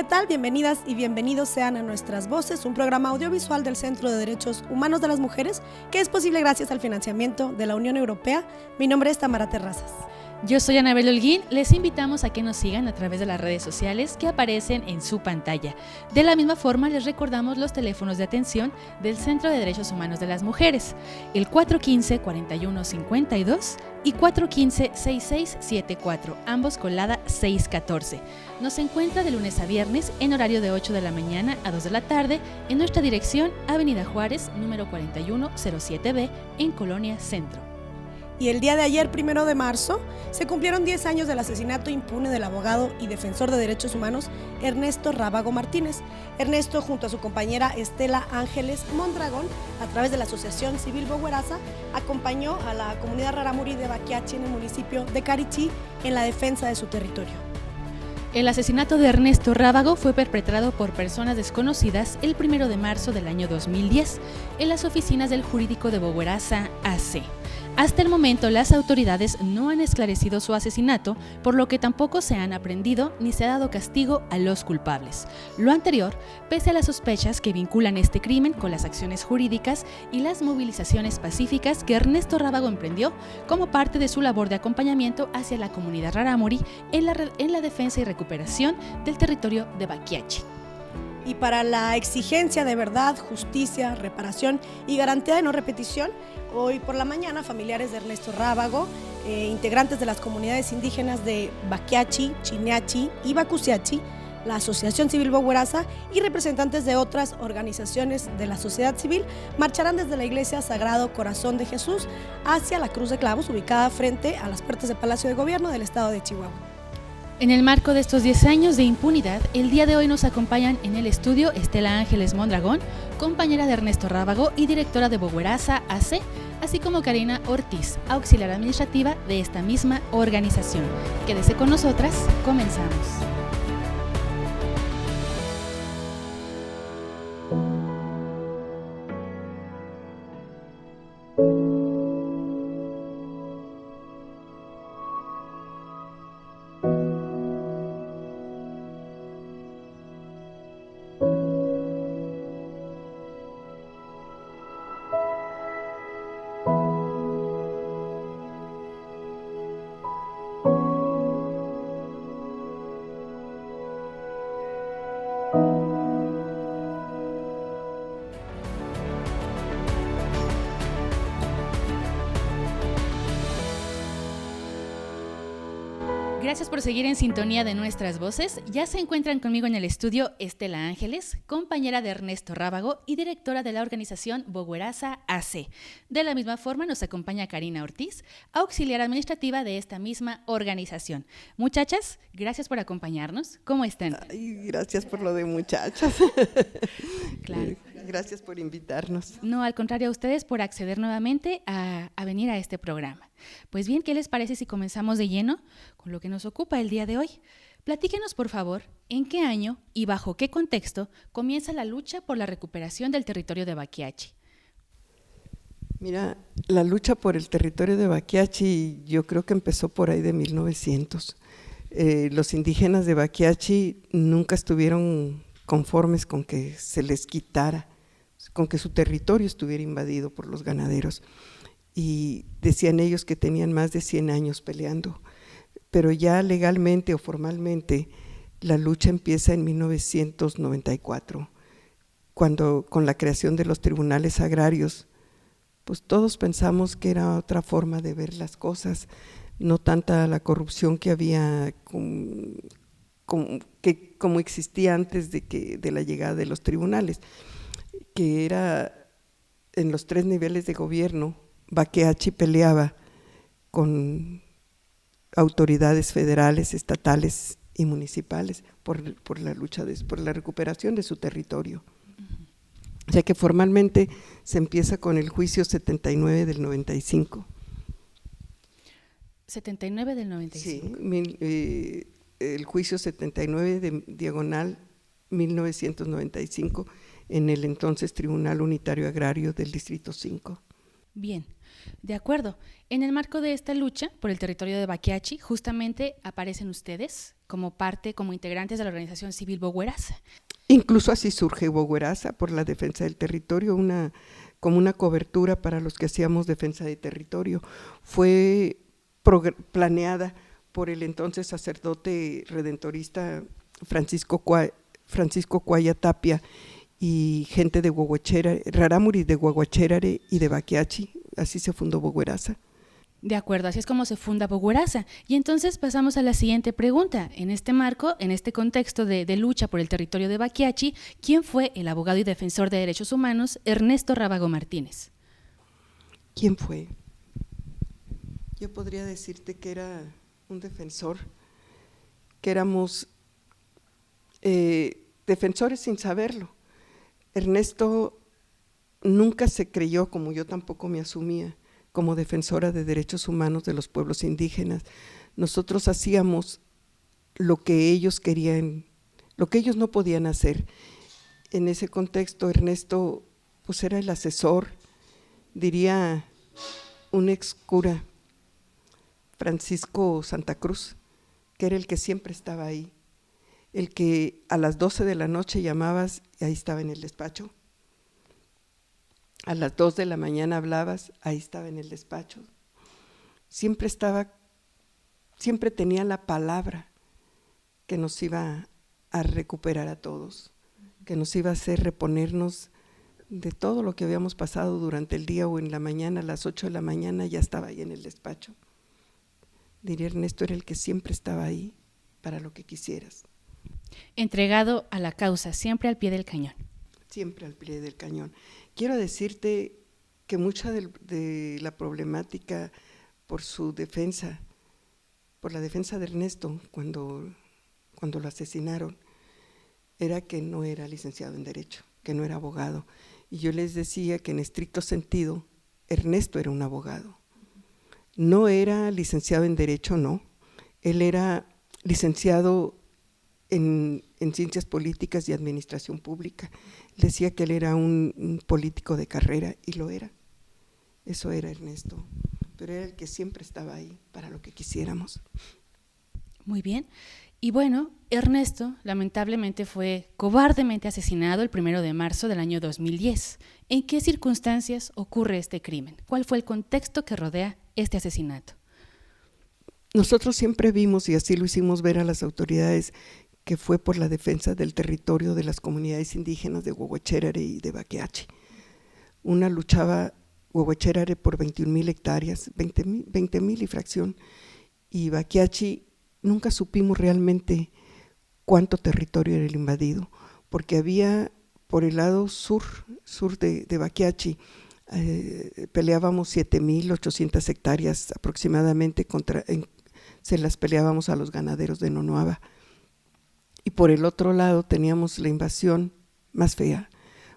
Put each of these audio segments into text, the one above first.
¿Qué tal? Bienvenidas y bienvenidos sean a Nuestras Voces, un programa audiovisual del Centro de Derechos Humanos de las Mujeres que es posible gracias al financiamiento de la Unión Europea. Mi nombre es Tamara Terrazas. Yo soy Anabel Holguín, les invitamos a que nos sigan a través de las redes sociales que aparecen en su pantalla. De la misma forma, les recordamos los teléfonos de atención del Centro de Derechos Humanos de las Mujeres, el 415-4152 y 415-6674, ambos con la 614. Nos encuentra de lunes a viernes en horario de 8 de la mañana a 2 de la tarde en nuestra dirección Avenida Juárez, número 4107B, en Colonia Centro. Y el día de ayer, 1 de marzo, se cumplieron 10 años del asesinato impune del abogado y defensor de derechos humanos Ernesto Rábago Martínez. Ernesto, junto a su compañera Estela Ángeles Mondragón, a través de la Asociación Civil Bogueraza, acompañó a la comunidad rarámuri de Baquiachi en el municipio de Carichí en la defensa de su territorio. El asesinato de Ernesto Rábago fue perpetrado por personas desconocidas el 1 de marzo del año 2010 en las oficinas del jurídico de Bogueraza AC. Hasta el momento, las autoridades no han esclarecido su asesinato, por lo que tampoco se han aprehendido ni se ha dado castigo a los culpables. Lo anterior, pese a las sospechas que vinculan este crimen con las acciones jurídicas y las movilizaciones pacíficas que Ernesto Rábago emprendió como parte de su labor de acompañamiento hacia la comunidad rarámuri en la defensa y recuperación del territorio de Baquiachi. Y para la exigencia de verdad, justicia, reparación y garantía de no repetición, hoy por la mañana familiares de Ernesto Rábago, integrantes de las comunidades indígenas de Baquiachi, Chineachi y Bacusiachi, la Asociación Civil Bogueraza y representantes de otras organizaciones de la sociedad civil marcharán desde la Iglesia Sagrado Corazón de Jesús hacia la Cruz de Clavos, ubicada frente a las puertas del Palacio de Gobierno del Estado de Chihuahua. En el marco de estos 10 años de impunidad, el día de hoy nos acompañan en el estudio Estela Ángeles Mondragón, compañera de Ernesto Rábago y directora de Bogueraza AC, así como Karina Ortiz, auxiliar administrativa de esta misma organización. Quédese con nosotras, comenzamos. Gracias por seguir en sintonía de Nuestras Voces. Ya se encuentran conmigo en el estudio Estela Ángeles, compañera de Ernesto Rábago y directora de la organización Bogueraza AC. De la misma forma nos acompaña Karina Ortiz, auxiliar administrativa de esta misma organización. Muchachas, gracias por acompañarnos. ¿Cómo están? Ay, gracias por lo de muchachas. Claro. Gracias por invitarnos. No, al contrario, a ustedes por acceder nuevamente a venir a este programa. Pues bien, ¿qué les parece si comenzamos de lleno con lo que nos ocupa el día de hoy? Platíquenos, por favor, en qué año y bajo qué contexto comienza la lucha por la recuperación del territorio de Baquiachi. Mira, la lucha por el territorio de Baquiachi yo creo que empezó por ahí de 1900. Los indígenas de Baquiachi nunca estuvieron conformes con que se les quitara, con que su territorio estuviera invadido por los ganaderos. Y decían ellos que tenían más de 100 años peleando, pero ya legalmente o formalmente la lucha empieza en 1994, cuando con la creación de los tribunales agrarios, pues todos pensamos que era otra forma de ver las cosas, no tanta la corrupción que había como existía antes de la llegada de los tribunales, que era en los 3 niveles de gobierno. Baquiachi peleaba con autoridades federales, estatales y municipales por la lucha, por la recuperación de su territorio. O sea que formalmente se empieza con el juicio 79 del 95. 79 del 95. Sí, el juicio 79 de diagonal 1995 en el entonces Tribunal Unitario Agrario del Distrito 5. Bien, de acuerdo. En el marco de esta lucha por el territorio de Baquiachi, justamente aparecen ustedes como integrantes de la organización civil Bogueraza. Incluso así surge Bogueraza, por la defensa del territorio, como una cobertura para los que hacíamos defensa de territorio. Fue planeada por el entonces sacerdote redentorista Francisco Cuaya Tapia y gente de Guaguachérare, Rarámuri, de Guaguachérare y de Baquiachi. Así se fundó Bogueraza. De acuerdo, así es como se funda Bogueraza. Y entonces pasamos a la siguiente pregunta. En este marco, en este contexto de lucha por el territorio de Baquiachi, ¿quién fue el abogado y defensor de derechos humanos Ernesto Rábago Martínez? ¿Quién fue? Yo podría decirte que era un defensor, que éramos defensores sin saberlo. Ernesto nunca se creyó, como yo tampoco me asumía, como defensora de derechos humanos de los pueblos indígenas. Nosotros hacíamos lo que ellos querían, lo que ellos no podían hacer. En ese contexto, Ernesto pues era el asesor, diría un ex cura, Francisco Santa Cruz, que era el que siempre estaba ahí, el que a las 12 de la noche llamabas y ahí estaba en el despacho. A las 2 de la mañana hablabas, ahí estaba en el despacho. Siempre tenía la palabra que nos iba a recuperar a todos, que nos iba a hacer reponernos de todo lo que habíamos pasado durante el día o en la mañana, a las 8 de la mañana ya estaba ahí en el despacho. Diría Ernesto, era el que siempre estaba ahí para lo que quisieras. Entregado a la causa, siempre al pie del cañón. Siempre al pie del cañón. Quiero decirte que mucha de la problemática por su defensa, por la defensa de Ernesto cuando lo asesinaron, era que no era licenciado en Derecho, que no era abogado. Y yo les decía que en estricto sentido, Ernesto era un abogado. No era licenciado en Derecho, no. Él era licenciado en Ciencias Políticas y Administración Pública. Decía que él era un político de carrera y lo era. Eso era Ernesto, pero era el que siempre estaba ahí para lo que quisiéramos. Muy bien. Y bueno, Ernesto lamentablemente fue cobardemente asesinado el 1 de marzo del año 2010. ¿En qué circunstancias ocurre este crimen? ¿Cuál fue el contexto que rodea este asesinato? Nosotros siempre vimos, y así lo hicimos ver a las autoridades, que fue por la defensa del territorio de las comunidades indígenas de Guaguachérare y de Baquiachi. Una luchaba Guaguachérare por 21,000 hectáreas, 20,000 y fracción, y Baquiachi nunca supimos realmente cuánto territorio era el invadido, porque había por el lado sur de Baquiachi, peleábamos 7,800 hectáreas aproximadamente, se las peleábamos a los ganaderos de Nonuava. Y por el otro lado teníamos la invasión más fea,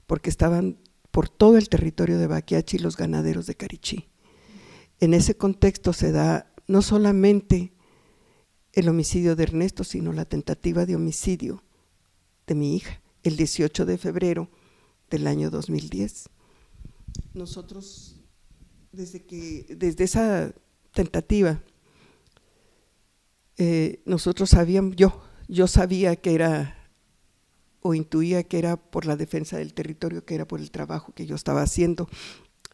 porque estaban por todo el territorio de Baquiachi los ganaderos de Carichí. En ese contexto se da no solamente el homicidio de Ernesto, sino la tentativa de homicidio de mi hija, el 18 de febrero del año 2010. Nosotros, desde esa tentativa, nosotros sabíamos, yo sabía que era, o intuía que era por la defensa del territorio, que era por el trabajo que yo estaba haciendo.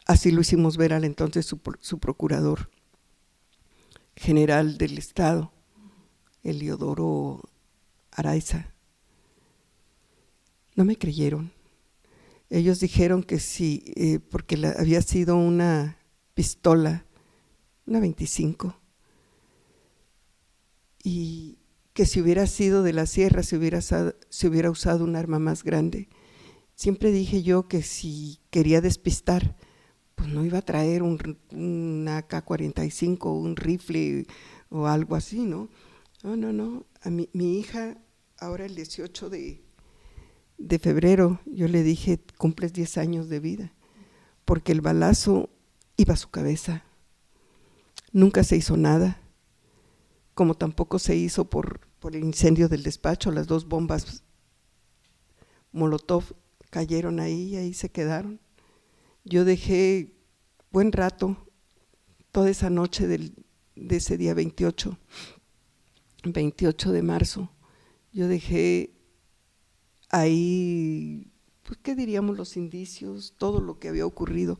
Así lo hicimos ver al entonces su procurador general del Estado, Eliodoro Araiza. No me creyeron. Ellos dijeron que sí, porque había sido una pistola, una 25, y que si hubiera sido de la sierra se hubiera usado un arma más grande. Siempre dije yo que si quería despistar, pues no iba a traer un AK-45, un rifle o algo así, ¿no? No. A mi hija, ahora el 18 de febrero, yo le dije, cumples 10 años de vida, porque el balazo iba a su cabeza. Nunca se hizo nada, como tampoco se hizo por el incendio del despacho. Las 2 bombas Molotov cayeron ahí y ahí se quedaron. Yo dejé buen rato, toda esa noche de ese día 28, 28 de marzo, yo dejé ahí, pues, ¿qué diríamos los indicios? Todo lo que había ocurrido.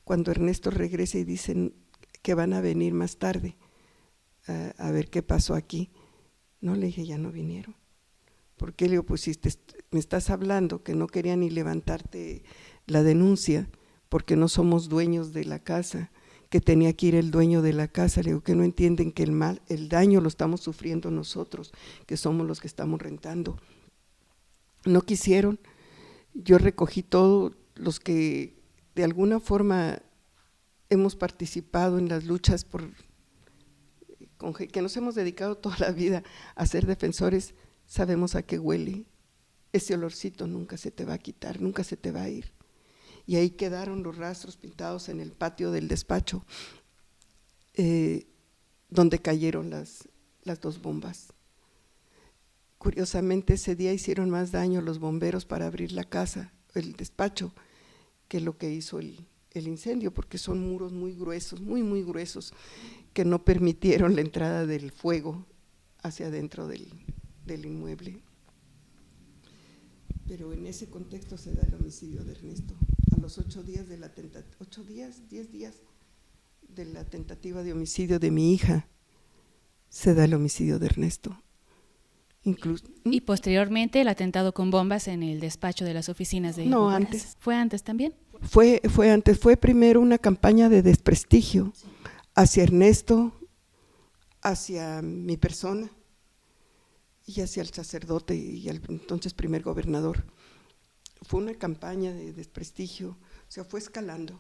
Cuando Ernesto regresa y dicen que van a venir más tarde a ver qué pasó aquí. No, le dije, ya no vinieron. ¿Por qué? Le digo, pues si me estás hablando que no quería ni levantarte la denuncia porque no somos dueños de la casa, que tenía que ir el dueño de la casa, le digo que no entienden que el daño lo estamos sufriendo nosotros, que somos los que estamos rentando. No quisieron, yo recogí todos los que de alguna forma hemos participado en las luchas que nos hemos dedicado toda la vida a ser defensores, sabemos a qué huele, ese olorcito nunca se te va a quitar, nunca se te va a ir. Y ahí quedaron los rastros pintados en el patio del despacho, donde cayeron las 2 bombas. Curiosamente ese día hicieron más daño los bomberos para abrir la casa, el despacho, que lo que hizo el incendio, porque son muros muy gruesos, muy gruesos, que no permitieron la entrada del fuego hacia adentro del inmueble. Pero en ese contexto se da el homicidio de Ernesto. A los 10 días de la tentativa de homicidio de mi hija, se da el homicidio de Ernesto. Y posteriormente el atentado con bombas en el despacho de las oficinas de… No, antes. ¿Fue antes también? Fue antes, fue primero una campaña de desprestigio hacia Ernesto, hacia mi persona y hacia el sacerdote y al entonces primer gobernador. Fue una campaña de desprestigio, o sea, fue escalando.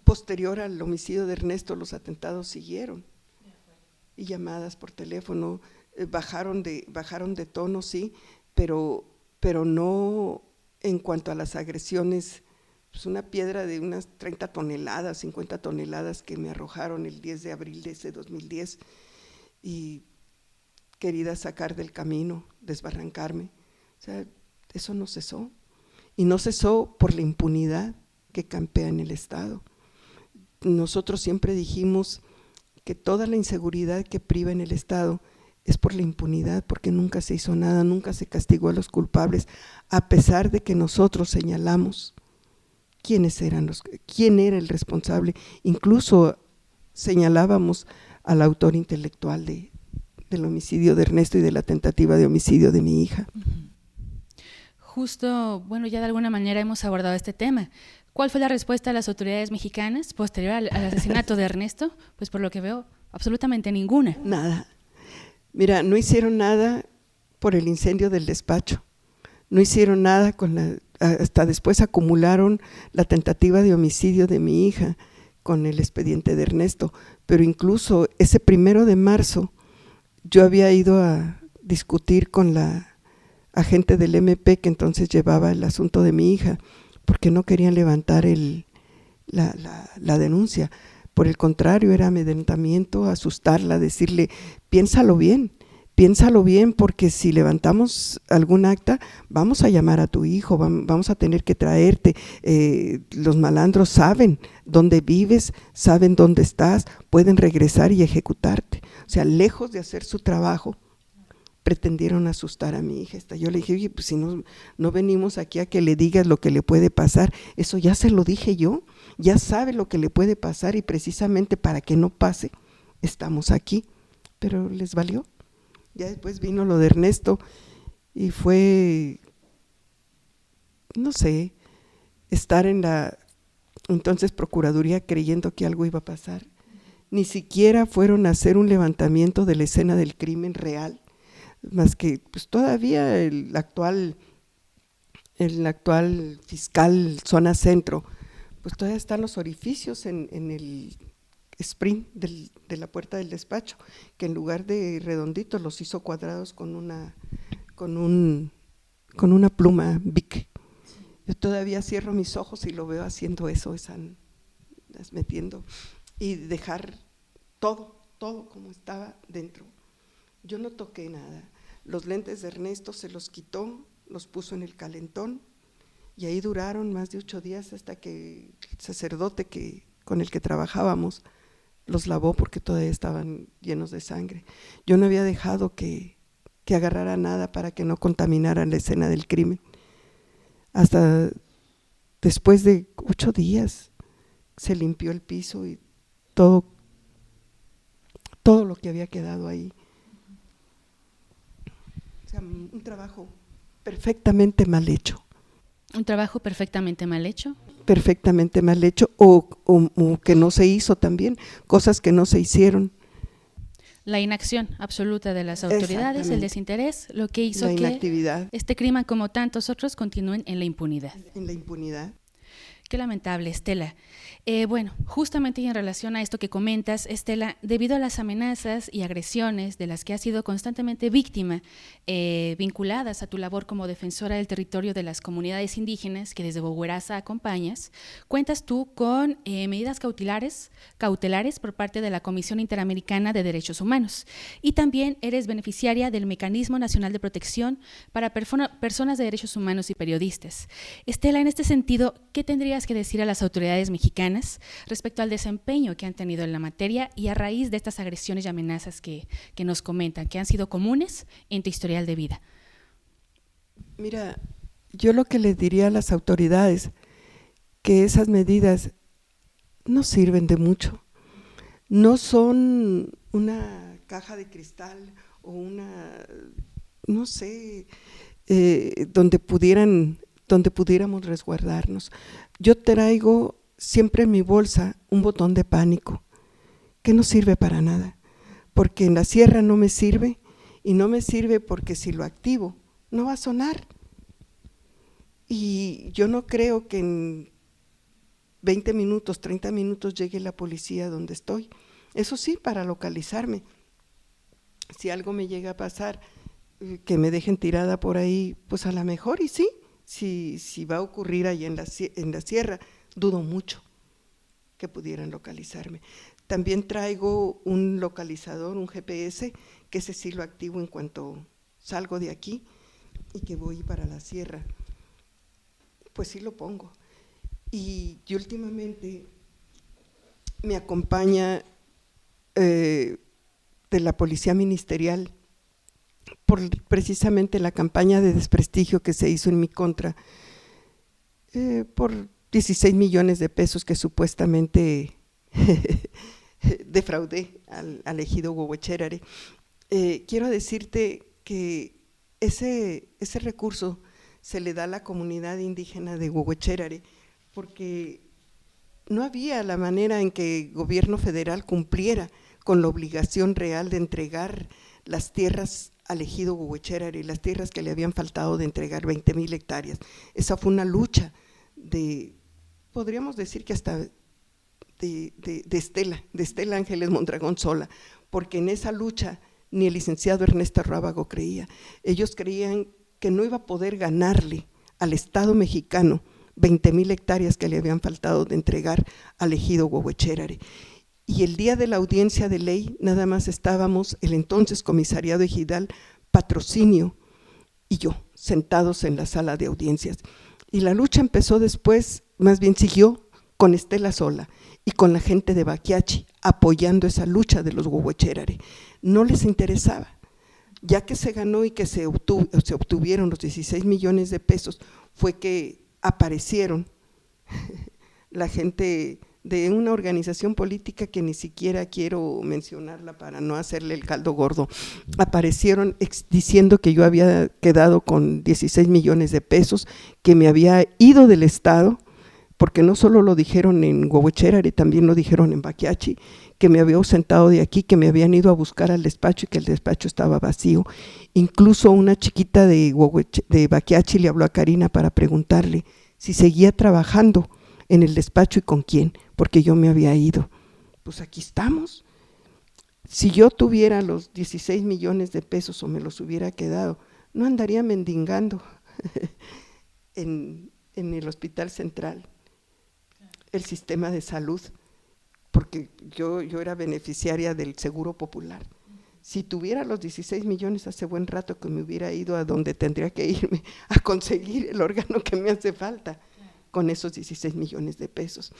Posterior al homicidio de Ernesto, los atentados siguieron y llamadas por teléfono, bajaron de tono, sí, pero no en cuanto a las agresiones. Pues una piedra de unas 30 toneladas, 50 toneladas que me arrojaron el 10 de abril de ese 2010 y querida sacar del camino, desbarrancarme. O sea, eso no cesó. Y no cesó por la impunidad que campea en el Estado. Nosotros siempre dijimos que toda la inseguridad que priva en el Estado es por la impunidad, porque nunca se hizo nada, nunca se castigó a los culpables, a pesar de que nosotros señalamos quién era el responsable, incluso señalábamos al autor intelectual del homicidio de Ernesto y de la tentativa de homicidio de mi hija. Justo, bueno, ya de alguna manera hemos abordado este tema. ¿Cuál fue la respuesta de las autoridades mexicanas posterior al asesinato de Ernesto? Pues por lo que veo, absolutamente ninguna. Nada. Mira, no hicieron nada por el incendio del despacho, no hicieron nada hasta después acumularon la tentativa de homicidio de mi hija con el expediente de Ernesto, pero incluso ese 1 de marzo yo había ido a discutir con la agente del MP que entonces llevaba el asunto de mi hija, porque no querían levantar la denuncia. Por el contrario, era amedrentamiento, asustarla, decirle, piénsalo bien, porque si levantamos algún acta, vamos a llamar a tu hijo, vamos a tener que traerte. Los malandros saben dónde vives, saben dónde estás, pueden regresar y ejecutarte. O sea, lejos de hacer su trabajo, pretendieron asustar a mi hija. Yo le dije, oye, pues si no venimos aquí a que le digas lo que le puede pasar, eso ya se lo dije yo, ya sabe lo que le puede pasar y precisamente para que no pase, estamos aquí. Pero les valió. Ya después vino lo de Ernesto y fue, no sé, estar en la entonces Procuraduría creyendo que algo iba a pasar. Ni siquiera fueron a hacer un levantamiento de la escena del crimen real, más que pues todavía el actual fiscal zona centro, pues todavía están los orificios en el sprint de la puerta del despacho, que en lugar de redonditos los hizo cuadrados con una pluma Bic. Yo todavía cierro mis ojos y lo veo haciendo eso, metiendo y dejar todo como estaba dentro. Yo no toqué nada. Los lentes de Ernesto se los quitó, los puso en el calentón y ahí duraron más de 8 días hasta que el sacerdote con el que trabajábamos los lavó porque todavía estaban llenos de sangre. Yo no había dejado que agarrara nada para que no contaminara la escena del crimen. Hasta después de 8 días se limpió el piso y todo lo que había quedado ahí. O sea, un trabajo perfectamente mal hecho. ¿Un trabajo perfectamente mal hecho? Perfectamente mal hecho, o que no se hizo también, cosas que no se hicieron. La inacción absoluta de las autoridades, el desinterés, lo que hizo la que inactividad, este crimen, como tantos otros, continúen en la impunidad. En la impunidad. Qué lamentable, Estela. Bueno, justamente y en relación a esto que comentas, Estela, debido a las amenazas y agresiones de las que has sido constantemente víctima, vinculadas a tu labor como defensora del territorio de las comunidades indígenas que desde Bogueraza acompañas, cuentas tú con medidas cautelares por parte de la Comisión Interamericana de Derechos Humanos y también eres beneficiaria del Mecanismo Nacional de Protección para Personas de Derechos Humanos y Periodistas. Estela, en este sentido, ¿qué tendrías que decir a las autoridades mexicanas respecto al desempeño que han tenido en la materia y a raíz de estas agresiones y amenazas que nos comentan, que han sido comunes en tu historial de vida? Mira, yo lo que les diría a las autoridades, que esas medidas no sirven de mucho, no son una caja de cristal o una, no sé, donde pudiéramos resguardarnos. Yo traigo siempre en mi bolsa un botón de pánico que no sirve para nada, porque en la sierra no me sirve, y no me sirve porque si lo activo no va a sonar. Y yo no creo que en 20 minutos, 30 minutos llegue la policía donde estoy. Eso sí, para localizarme. Si algo me llega a pasar, que me dejen tirada por ahí, pues a lo mejor y sí. Si va a ocurrir ahí en la sierra, dudo mucho que pudieran localizarme. También traigo un localizador, un GPS, que ese sí lo activo en cuanto salgo de aquí y que voy para la sierra. Pues sí lo pongo. Y últimamente me acompaña de la Policía Ministerial por precisamente la campaña de desprestigio que se hizo en mi contra, por 16 millones de pesos que supuestamente defraudé al ejido Huehuechérare. Quiero decirte que ese recurso se le da a la comunidad indígena de Huehuechérare porque no había la manera en que el gobierno federal cumpliera con la obligación real de entregar las tierras al ejido Huehuechérare, las tierras que le habían faltado de entregar 20,000 hectáreas. Esa fue una lucha podríamos decir que hasta de Estela Ángeles Mondragón Sola, porque en esa lucha ni el licenciado Ernesto Rábago creía. Ellos creían que no iba a poder ganarle al Estado mexicano 20,000 hectáreas que le habían faltado de entregar al ejido Huehuechérare. Y el día de la audiencia de ley nada más estábamos el entonces comisariado ejidal, Patrocinio y yo, sentados en la sala de audiencias. Y la lucha empezó después, más bien siguió con Estela sola y con la gente de Baquiachi, apoyando esa lucha de los Huehuechérare. No les interesaba. Ya que se ganó y que se obtuvieron los 16 millones de pesos, fue que aparecieron la gente de una organización política que ni siquiera quiero mencionarla para no hacerle el caldo gordo, aparecieron diciendo que yo había quedado con 16 millones de pesos, que me había ido del Estado, porque no solo lo dijeron en Huehuechérare, también lo dijeron en Baquiachi, que me había ausentado de aquí, que me habían ido a buscar al despacho y que el despacho estaba vacío. Incluso una chiquita de Baquiachi le habló a Karina para preguntarle si seguía trabajando en el despacho y con quién, porque yo me había ido. Pues aquí estamos. Si yo tuviera los 16 millones de pesos o me los hubiera quedado, no andaría mendigando en el Hospital Central, el sistema de salud, porque yo era beneficiaria del Seguro Popular. Si tuviera los 16 millones, hace buen rato que me hubiera ido a donde tendría que irme a conseguir el órgano que me hace falta con esos 16 millones de pesos.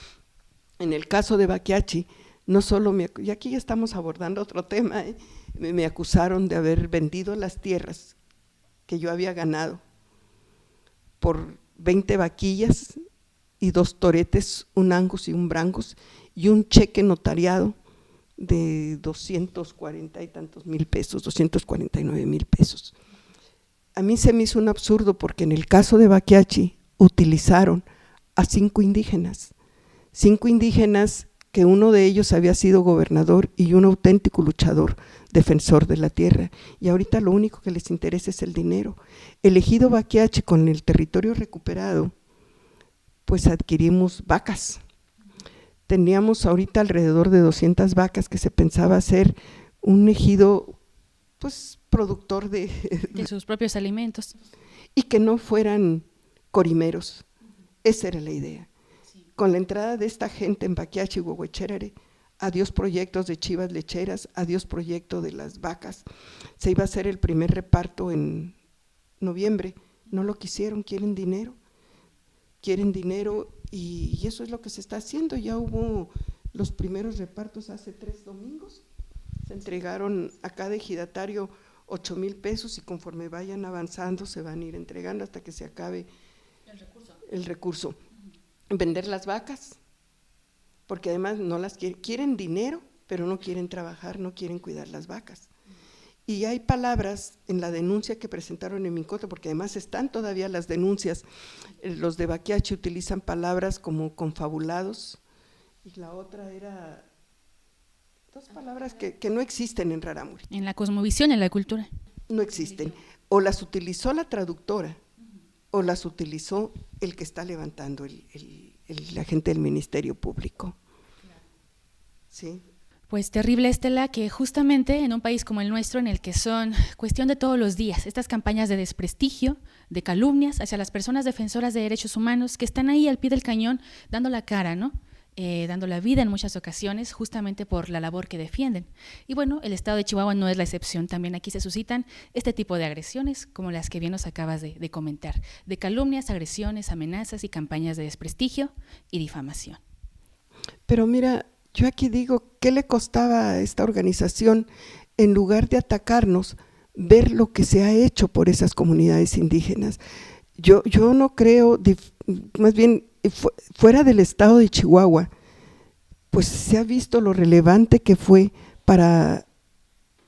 En el caso de Baquiachi, No solo y aquí ya estamos abordando otro tema, me acusaron de haber vendido las tierras que yo había ganado por 20 vaquillas y 2 toretes, un angus y un brangus, y un cheque notariado de 240 y tantos mil pesos, 249,000 pesos. A mí se me hizo un absurdo porque en el caso de Baquiachi utilizaron a 5 indígenas que uno de ellos había sido gobernador y un auténtico luchador, defensor de la tierra, y ahorita lo único que les interesa es el dinero. El ejido Baquiachi, con el territorio recuperado, pues adquirimos vacas. Teníamos ahorita alrededor de 200 vacas que se pensaba hacer un ejido pues productor de sus propios alimentos. Y que no fueran corimeros, esa era la idea. Con la entrada de esta gente en Baquiachi y Huehuecherare, adiós proyectos de chivas lecheras, adiós proyecto de las vacas. Se iba a hacer el primer reparto en noviembre, no lo quisieron, quieren dinero y eso es lo que se está haciendo. Ya hubo los primeros repartos hace 3 domingos, se entregaron a cada ejidatario 8,000 pesos y conforme vayan avanzando se van a ir entregando hasta que se acabe el recurso. Vender las vacas, porque además no las quieren dinero, pero no quieren trabajar, no quieren cuidar las vacas. Y hay palabras en la denuncia que presentaron en Mincoto, porque además están todavía las denuncias, los de Baquiachi utilizan palabras como confabulados, y la otra era 2 palabras que no existen en Rarámuri. En la cosmovisión, en la cultura. No existen, o las utilizó la traductora, o las utilizó el que está levantando la gente del Ministerio Público. Sí. Pues terrible, Estela, que justamente en un país como el nuestro, en el que son cuestión de todos los días, estas campañas de desprestigio, de calumnias hacia las personas defensoras de derechos humanos que están ahí al pie del cañón dando la cara, ¿no? Dando la vida en muchas ocasiones justamente por la labor que defienden. Y bueno, el estado de Chihuahua no es la excepción, también aquí se suscitan este tipo de agresiones como las que bien nos acabas de comentar, de calumnias, agresiones, amenazas y campañas de desprestigio y difamación. Pero mira, yo aquí digo, ¿qué le costaba a esta organización, en lugar de atacarnos, ver lo que se ha hecho por esas comunidades indígenas? Yo no creo, más bien fuera del estado de Chihuahua, pues se ha visto lo relevante que fue para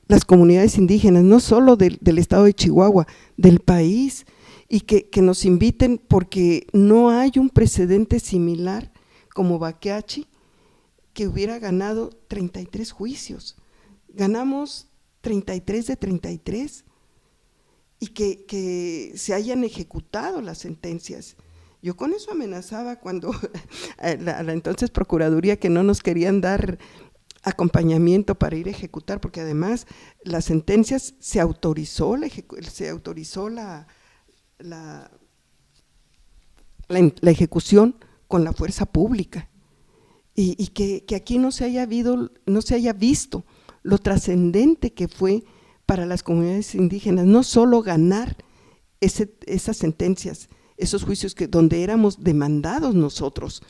las comunidades indígenas, no solo del estado de Chihuahua, del país, y que nos inviten, porque no hay un precedente similar como Baquiachi, que hubiera ganado 33 juicios. Ganamos 33 de 33 y que se hayan ejecutado las sentencias. Yo con eso amenazaba cuando a la entonces Procuraduría, que no nos querían dar acompañamiento para ir a ejecutar, porque además las sentencias se autorizó la ejecución con la fuerza pública, y que aquí no se haya visto lo trascendente que fue para las comunidades indígenas, no solo ganar esas sentencias, esos juicios donde éramos demandados nosotros,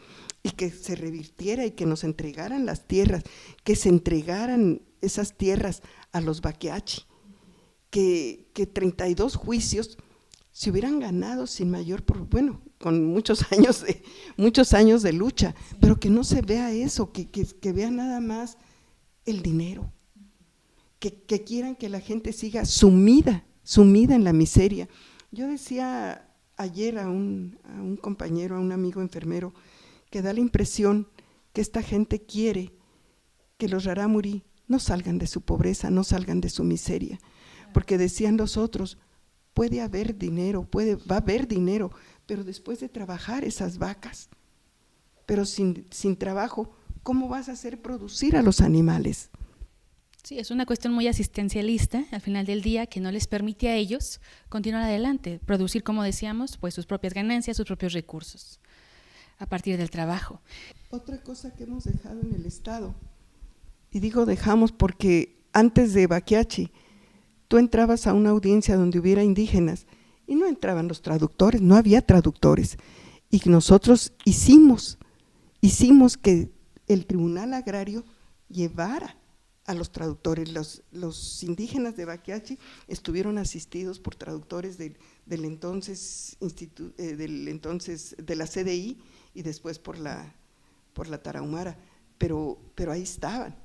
y que se revirtiera y que nos entregaran las tierras, que se entregaran esas tierras a los Baquiachi, que 32 juicios se hubieran ganado sin mayor, bueno, con muchos años de lucha, pero que no se vea eso, que vea nada más el dinero, que quieran que la gente siga sumida en la miseria. Yo decía ayer a un compañero, a un amigo enfermero, que da la impresión que esta gente quiere que los rarámuri no salgan de su pobreza, no salgan de su miseria, porque decían los otros, puede haber dinero, va a haber dinero, pero después de trabajar esas vacas, pero sin trabajo, ¿cómo vas a hacer producir a los animales? Sí, es una cuestión muy asistencialista al final del día, que no les permite a ellos continuar adelante, producir, como decíamos, pues sus propias ganancias, sus propios recursos a partir del trabajo. Otra cosa que hemos dejado en el estado, y digo dejamos porque antes de Baquiachi tú entrabas a una audiencia donde hubiera indígenas y no entraban los traductores, no había traductores, y nosotros hicimos que el Tribunal Agrario llevara a los traductores. Los indígenas de Baquiachi estuvieron asistidos por traductores del entonces de la CDI y después por la Tarahumara, pero ahí estaban.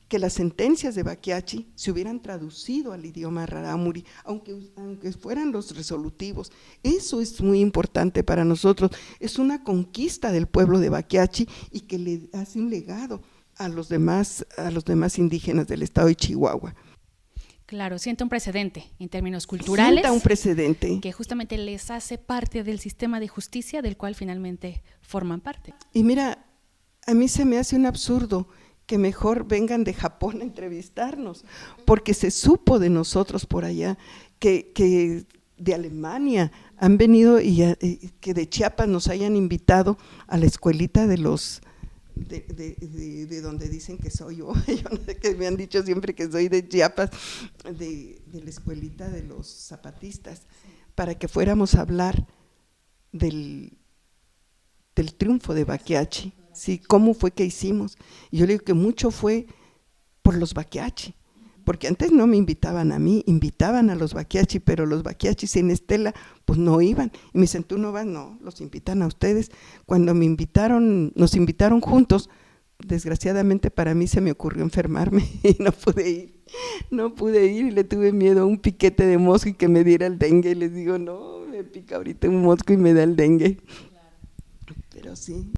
Que las sentencias de Baquiachi se hubieran traducido al idioma rarámuri, aunque fueran los resolutivos. Eso es muy importante para nosotros, es una conquista del pueblo de Baquiachi y que le hace un legado a los demás indígenas del estado de Chihuahua. Claro, sienta un precedente en términos culturales. Sienta un precedente. Que justamente les hace parte del sistema de justicia del cual finalmente forman parte. Y mira, a mí se me hace un absurdo que mejor vengan de Japón a entrevistarnos, porque se supo de nosotros por allá, que de Alemania han venido y que de Chiapas nos hayan invitado a la escuelita de donde dicen que soy yo, no sé, que me han dicho siempre que soy de Chiapas, de la escuelita de los zapatistas, para que fuéramos a hablar del triunfo de Baquiachi. Sí, ¿cómo fue que hicimos? Y yo le digo que mucho fue por los Baquiachi, porque antes no me invitaban a mí, invitaban a los Baquiachi, pero los Baquiachi sin Estela pues no iban. Y me dicen, ¿tú no vas? No, los invitan a ustedes. Cuando nos invitaron juntos, desgraciadamente para mí se me ocurrió enfermarme y no pude ir y le tuve miedo a un piquete de mosco y que me diera el dengue. Y les digo, no, me pica ahorita un mosco y me da el dengue. Pero sí.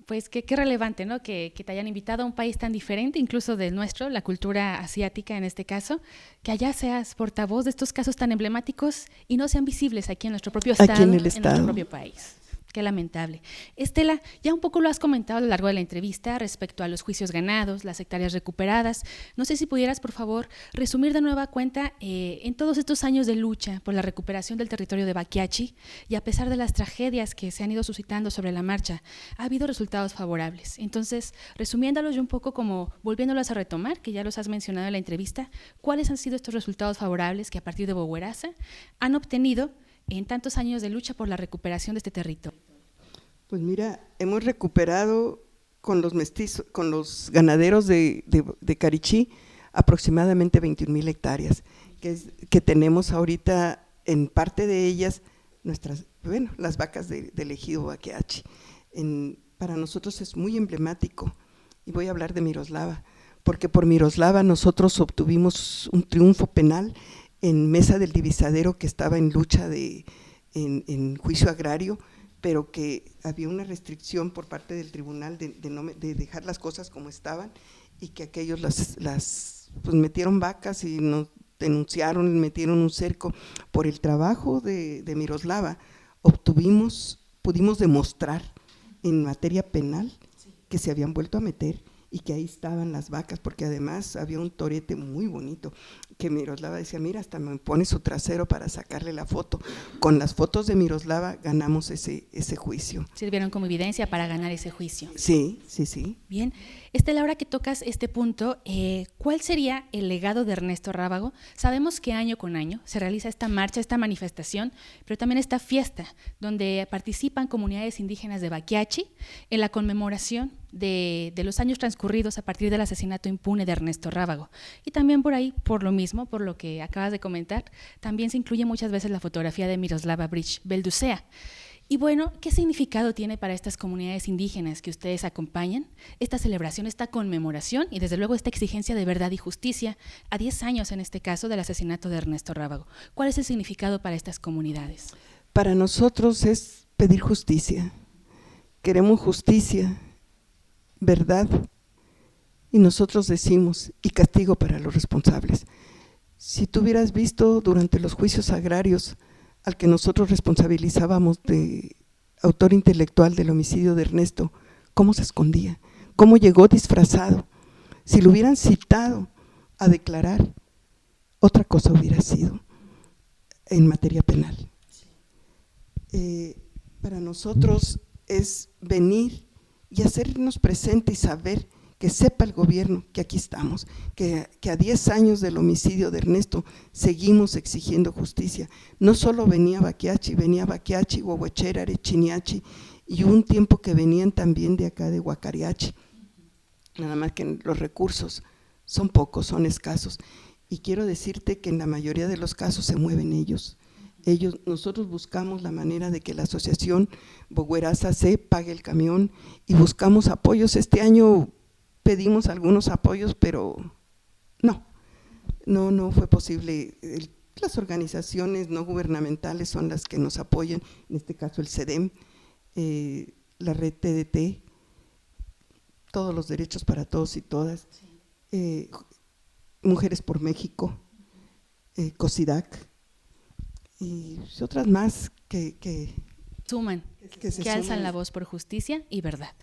Pues qué relevante, ¿no? Que te hayan invitado a un país tan diferente, incluso del nuestro, la cultura asiática en este caso, que allá seas portavoz de estos casos tan emblemáticos y no sean visibles aquí en nuestro propio estado, en nuestro propio país. Qué lamentable. Estela, ya un poco lo has comentado a lo largo de la entrevista respecto a los juicios ganados, las hectáreas recuperadas. No sé si pudieras, por favor, resumir de nueva cuenta en todos estos años de lucha por la recuperación del territorio de Baquiachi, y a pesar de las tragedias que se han ido suscitando sobre la marcha, ha habido resultados favorables. Entonces, resumiéndolos y un poco como volviéndolos a retomar, que ya los has mencionado en la entrevista, ¿cuáles han sido estos resultados favorables que a partir de Bogueraza han obtenido en tantos años de lucha por la recuperación de este territorio? Pues mira, hemos recuperado con los ganaderos de Carichí aproximadamente 21,000 hectáreas, que tenemos ahorita en parte de ellas las vacas del ejido Baquiachi. Para nosotros es muy emblemático, y voy a hablar de Miroslava, porque por Miroslava nosotros obtuvimos un triunfo penal en mesa del divisadero, que estaba en lucha en juicio agrario, pero que había una restricción por parte del tribunal de dejar las cosas como estaban, y que aquellos pues metieron vacas y nos denunciaron, metieron un cerco. Por el trabajo de Miroslava pudimos demostrar en materia penal que se habían vuelto a meter y que ahí estaban las vacas, porque además había un torete muy bonito, que Miroslava decía, mira, hasta me pone su trasero para sacarle la foto. Con las fotos de Miroslava ganamos ese juicio. Sirvieron como evidencia para ganar ese juicio. Sí. Bien. Estela, ahora que tocas este punto, ¿cuál sería el legado de Ernesto Rábago? Sabemos que año con año se realiza esta marcha, esta manifestación, pero también esta fiesta, donde participan comunidades indígenas de Baquiachi en la conmemoración de los años transcurridos a partir del asesinato impune de Ernesto Rábago. Y también por ahí, por lo mismo, por lo que acabas de comentar, también se incluye muchas veces la fotografía de Miroslava Bridge Belducea. Y bueno, ¿qué significado tiene para estas comunidades indígenas que ustedes acompañan esta celebración, esta conmemoración y desde luego esta exigencia de verdad y justicia a 10 años en este caso del asesinato de Ernesto Rábago? ¿Cuál es el significado para estas comunidades? Para nosotros es pedir justicia. Queremos justicia, verdad, y nosotros decimos, y castigo para los responsables. Si tú hubieras visto durante los juicios agrarios al que nosotros responsabilizábamos de autor intelectual del homicidio de Ernesto, cómo se escondía, cómo llegó disfrazado. Si lo hubieran citado a declarar, otra cosa hubiera sido en materia penal. Para nosotros es venir y hacernos presente y saber, que sepa el gobierno que aquí estamos, que a 10 años del homicidio de Ernesto seguimos exigiendo justicia. No solo venía Baquiachi, Huehuechera, Arechiniachi, y hubo un tiempo que venían también de acá de Huacariachi. nada más que los recursos son pocos, son escasos. Y quiero decirte que en la mayoría de los casos se mueven ellos. Nosotros buscamos la manera de que la asociación Bogueraza se pague el camión y buscamos apoyos. Este año pedimos algunos apoyos, pero no fue posible. Las organizaciones no gubernamentales son las que nos apoyan, en este caso el CEDEM, la red TDT, todos los derechos para todos y todas, Mujeres por México, COSIDAC y otras más que suman, que alzan la voz por justicia y verdad.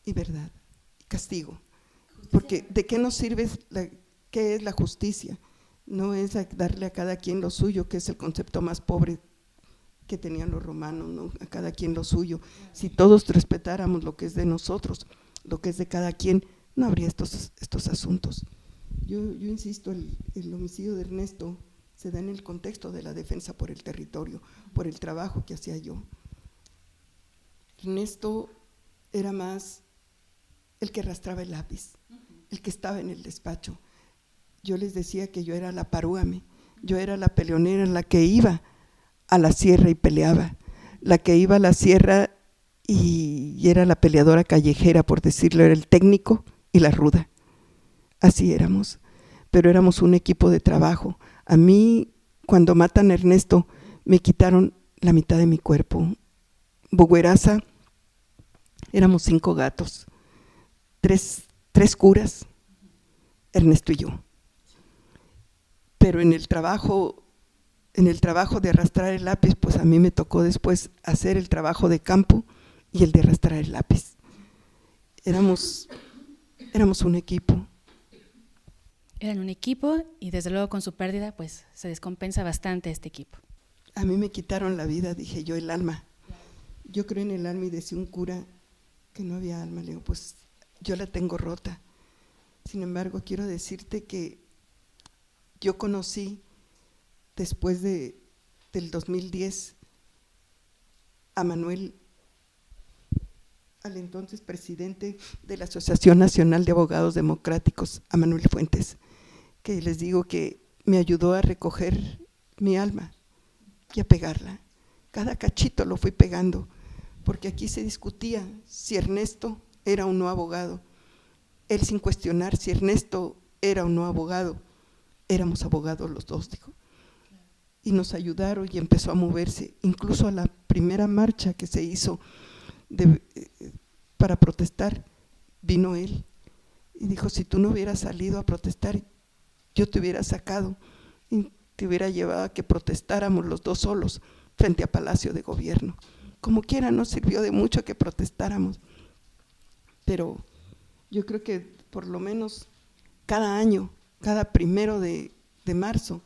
Y verdad, y castigo. Porque ¿de qué nos sirve qué es la justicia? No es darle a cada quien lo suyo, que es el concepto más pobre que tenían los romanos, ¿no? A cada quien lo suyo. Si todos respetáramos lo que es de nosotros, lo que es de cada quien, no habría estos asuntos. Yo insisto, el homicidio de Ernesto se da en el contexto de la defensa por el territorio, por el trabajo que hacía yo. Ernesto era más el que arrastraba el lápiz, el que estaba en el despacho. Yo les decía que yo era la parúame, yo era la peleonera, la que iba a la sierra y peleaba, la que iba a la sierra y era la peleadora callejera, por decirlo, era el técnico y la ruda. Así éramos, pero éramos un equipo de trabajo. A mí, cuando matan a Ernesto, me quitaron la mitad de mi cuerpo. Bogueraza, éramos 5 gatos, 3 curas, Ernesto y yo. Pero en el trabajo de arrastrar el lápiz, pues a mí me tocó después hacer el trabajo de campo y el de arrastrar el lápiz. Éramos un equipo. Eran un equipo y desde luego con su pérdida pues se descompensa bastante este equipo. A mí me quitaron la vida, dije yo, el alma. Yo creo en el alma y decía un cura que no había alma. Le digo, pues yo la tengo rota. Sin embargo, quiero decirte que yo conocí después del 2010 a Manuel, al entonces presidente de la Asociación Nacional de Abogados Democráticos, a Manuel Fuentes, que les digo que me ayudó a recoger mi alma y a pegarla. Cada cachito lo fui pegando, porque aquí se discutía si Ernesto era o no abogado. Él sin cuestionar si Ernesto era o no abogado. Éramos abogados los dos, dijo. Y nos ayudaron y empezó a moverse, incluso a la primera marcha que se hizo para protestar, vino él y dijo, si tú no hubieras salido a protestar, yo te hubiera sacado y te hubiera llevado a que protestáramos los dos solos frente a Palacio de Gobierno. Como quiera, nos sirvió de mucho que protestáramos, pero yo creo que por lo menos cada año, cada 1 de marzo,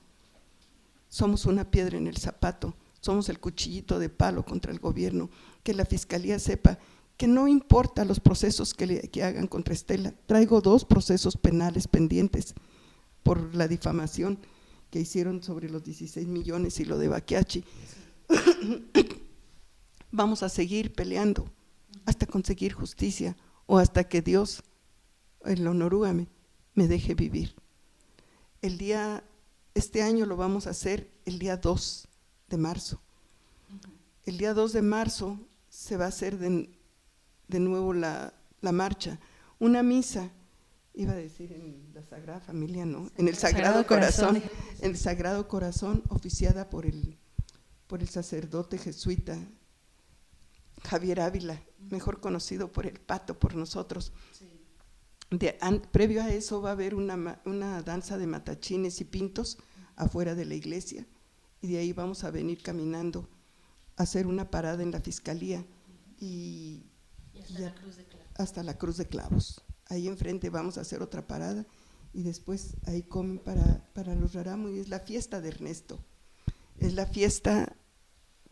somos una piedra en el zapato, somos el cuchillito de palo contra el gobierno, que la fiscalía sepa que no importa los procesos que hagan contra Estela. Traigo 2 procesos penales pendientes por la difamación que hicieron sobre los 16 millones y lo de Baquiachi. Vamos a seguir peleando hasta conseguir justicia o hasta que Dios, el Honorúame, me deje vivir. Este año lo vamos a hacer el día 2 de marzo. El día 2 de marzo se va a hacer de nuevo la marcha, una misa, iba a decir en la Sagrada Familia, ¿no? En el Sagrado Corazón, en el Sagrado Corazón, oficiada por el sacerdote jesuita Javier Ávila, mejor conocido por el Pato, por nosotros. Previo a eso va a haber una danza de matachines y pintos afuera de la iglesia, y de ahí vamos a venir caminando a hacer una parada en la fiscalía y hasta la Cruz de Clavos. Ahí enfrente vamos a hacer otra parada y después ahí comen para los Raramo, y es la fiesta de Ernesto. Es la fiesta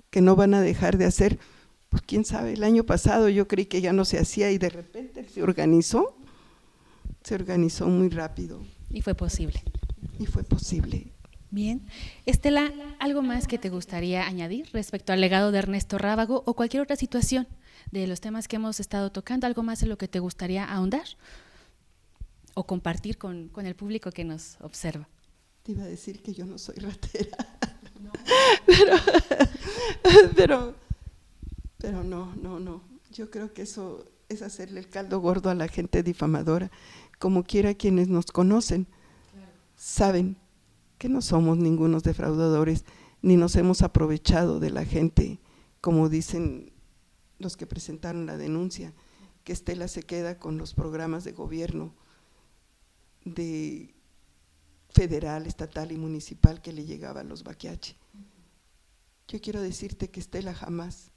que no van a dejar de hacer. Pues quién sabe, el año pasado yo creí que ya no se hacía y de repente se organizó muy rápido. Y fue posible. Bien. Estela, ¿algo más que te gustaría añadir respecto al legado de Ernesto Rábago o cualquier otra situación de los temas que hemos estado tocando? ¿Algo más en lo que te gustaría ahondar? o compartir con el público que nos observa? Te iba a decir que yo no soy ratera, No. pero no. Yo creo que eso es hacerle el caldo gordo a la gente difamadora. Como quiera, quienes nos conocen saben que no somos ningunos defraudadores, ni nos hemos aprovechado de la gente, como dicen los que presentaron la denuncia, que Estela se queda con los programas de gobierno de federal, estatal y municipal que le llegaba a los Baquiachi. Yo quiero decirte que Estela jamás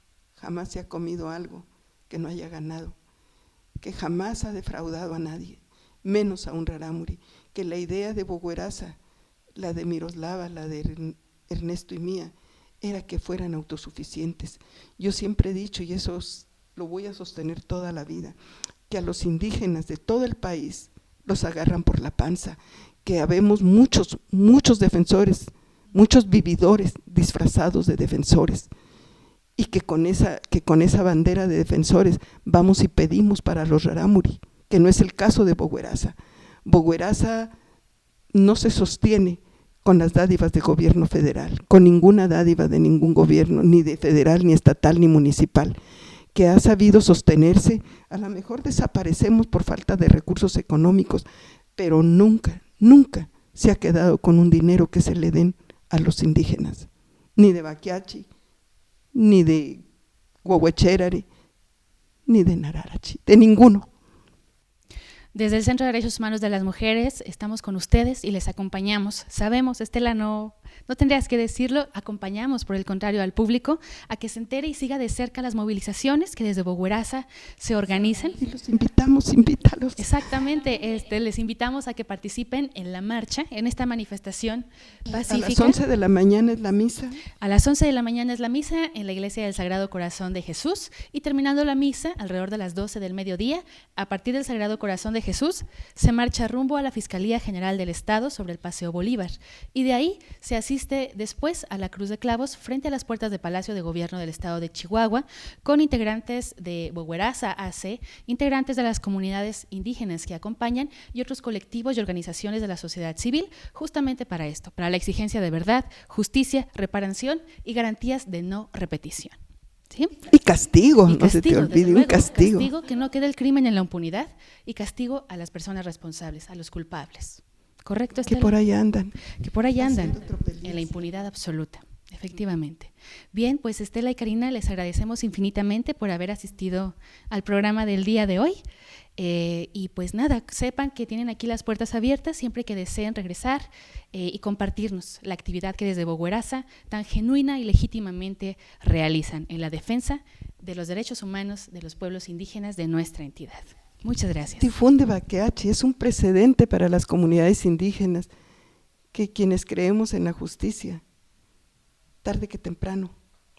se ha comido algo que no haya ganado, que jamás ha defraudado a nadie, menos a un rarámuri, que la idea de Bogueraza, la de Miroslava, la de Ernesto y mía, era que fueran autosuficientes. Yo siempre he dicho, y eso lo voy a sostener toda la vida, que a los indígenas de todo el país los agarran por la panza, que habemos muchos defensores, muchos vividores disfrazados de defensores, y que con esa bandera de defensores vamos y pedimos para los rarámuri, que no es el caso de Bogueraza. Bogueraza no se sostiene con las dádivas de gobierno federal, con ninguna dádiva de ningún gobierno, ni de federal, ni estatal, ni municipal, que ha sabido sostenerse. A lo mejor desaparecemos por falta de recursos económicos, pero nunca se ha quedado con un dinero que se le den a los indígenas, ni de Baquiachi, ni de Huehuecherare, ni de Nararachi, de ninguno. Desde el Centro de Derechos Humanos de las Mujeres estamos con ustedes y les acompañamos. Sabemos, Estela, no tendrías que decirlo, acompañamos por el contrario al público a que se entere y siga de cerca las movilizaciones que desde Bogueraza se organizan. Y los invítalos. Exactamente, les invitamos a que participen en la marcha, en esta manifestación pacífica. A las 11 de la mañana es la misa. A las 11 de la mañana es la misa en la Iglesia del Sagrado Corazón de Jesús, y terminando la misa, alrededor de las 12 del mediodía, a partir del Sagrado Corazón de Jesús, se marcha rumbo a la Fiscalía General del Estado sobre el Paseo Bolívar, y de ahí se asiste después a la Cruz de Clavos frente a las puertas del Palacio de Gobierno del Estado de Chihuahua, con integrantes de Bogueraza AC, integrantes de las comunidades indígenas que acompañan y otros colectivos y organizaciones de la sociedad civil, justamente para esto, para la exigencia de verdad, justicia, reparación y garantías de no repetición. ¿Sí? Y castigo, y no castigo, se te olvide, un castigo. Castigo, que no quede el crimen en la impunidad, y castigo a las personas responsables, a los culpables. ¿Correcto, Estela? Que por ahí andan. Que por ahí andan, en la impunidad absoluta, efectivamente. Bien, pues Estela y Karina, les agradecemos infinitamente por haber asistido al programa del día de hoy. Y pues nada, sepan que tienen aquí las puertas abiertas siempre que deseen regresar y compartirnos la actividad que desde Bogueraza tan genuina y legítimamente realizan en la defensa de los derechos humanos de los pueblos indígenas de nuestra entidad. Muchas gracias. Difunde Baquiachi, es un precedente para las comunidades indígenas, que quienes creemos en la justicia, tarde que temprano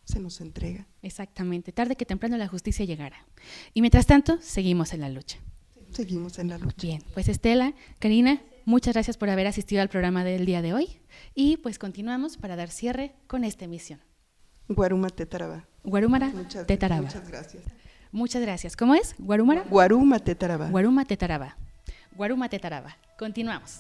se nos entrega. Exactamente, tarde que temprano la justicia llegará. Y mientras tanto, seguimos en la lucha. Seguimos en la lucha. Bien, pues Estela, Karina, muchas gracias por haber asistido al programa del día de hoy, y pues continuamos para dar cierre con esta emisión. Guaruma Tetaraba. Guarúmara Tetaraba. Muchas gracias. Muchas gracias. ¿Cómo es? ¿Guarúmara? Guaruma Tetaraba. Guaruma Tetaraba. Guaruma Tetaraba. Continuamos.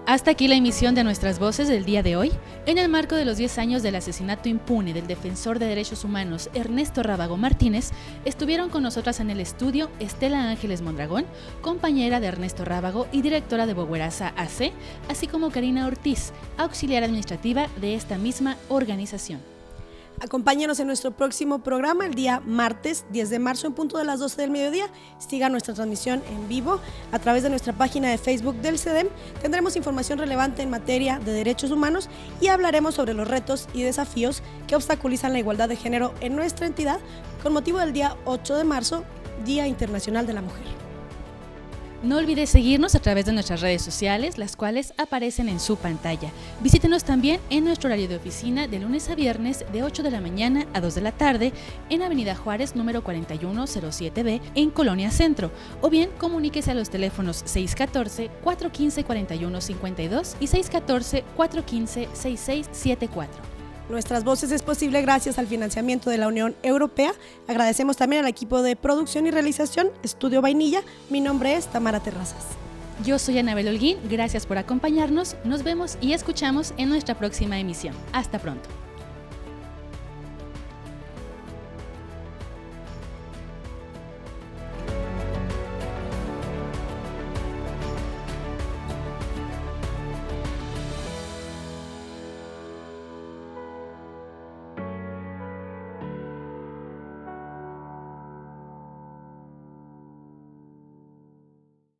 Hasta aquí la emisión de Nuestras Voces del día de hoy, en el marco de los 10 años del asesinato impune del defensor de derechos humanos Ernesto Rábago Martínez. Estuvieron con nosotras en el estudio Estela Ángeles Mondragón, compañera de Ernesto Rábago y directora de Bogueraza AC, así como Karina Ortiz, auxiliar administrativa de esta misma organización. Acompáñenos en nuestro próximo programa el día martes 10 de marzo en punto de las 12 del mediodía. Siga nuestra transmisión en vivo a través de nuestra página de Facebook del CEDEM. Tendremos información relevante en materia de derechos humanos y hablaremos sobre los retos y desafíos que obstaculizan la igualdad de género en nuestra entidad con motivo del día 8 de marzo, Día Internacional de la Mujer. No olvides seguirnos a través de nuestras redes sociales, las cuales aparecen en su pantalla. Visítenos también en nuestro horario de oficina de lunes a viernes de 8 de la mañana a 2 de la tarde en Avenida Juárez número 4107B en Colonia Centro, o bien comuníquese a los teléfonos 614-415-4152 y 614-415-6674. Nuestras voces es posible gracias al financiamiento de la Unión Europea. Agradecemos también al equipo de producción y realización, Estudio Vainilla. Mi nombre es Tamara Terrazas. Yo soy Anabel Holguín, gracias por acompañarnos. Nos vemos y escuchamos en nuestra próxima emisión. Hasta pronto.